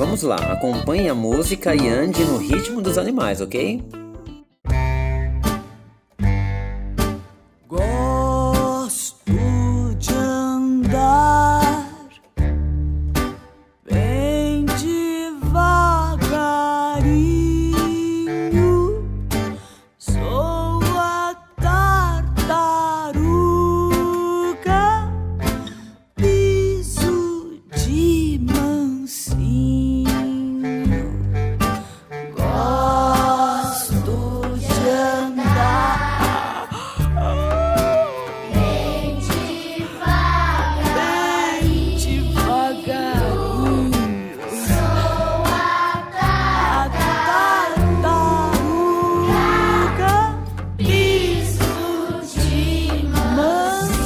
Vamos lá, acompanhe a música e ande no ritmo dos animais, ok? Gosto de andar bem devagarinho, sou a tartaruga, piso de mansinho. Gosto de andar bem devagarinho, sou a tartaruga, piso de mansinho.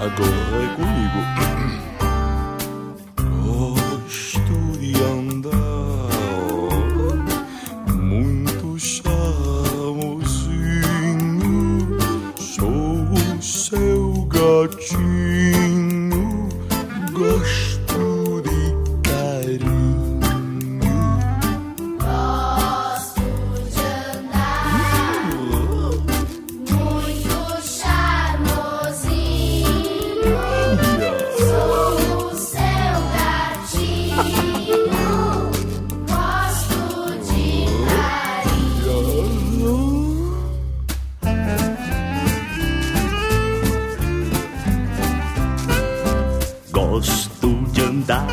Agora é comigo. Gosto de andar muito charmosinho, sou o seu gatinho, gosto de carinho. Gosto de andar muito charmosinho, sou o seu gatinho, gosto de carinho. Gosto de andar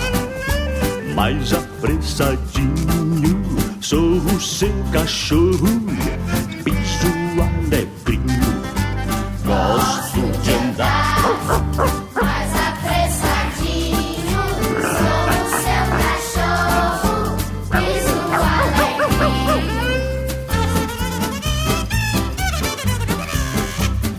mais apressadinho, sou o seu cachorro, piso alegrinho. Gosto de andar Mais apressadinho, sou o seu cachorro, piso alegrinho.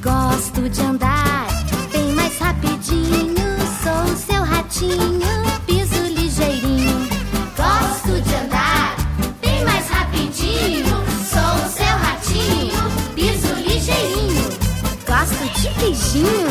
Gosto de andar bem mais rapidinho, sou o seu ratinho, piso ligeirinho. Gosto de andar bem mais rapidinho, sou o seu ratinho, piso ligeirinho. Gosto de beijinho,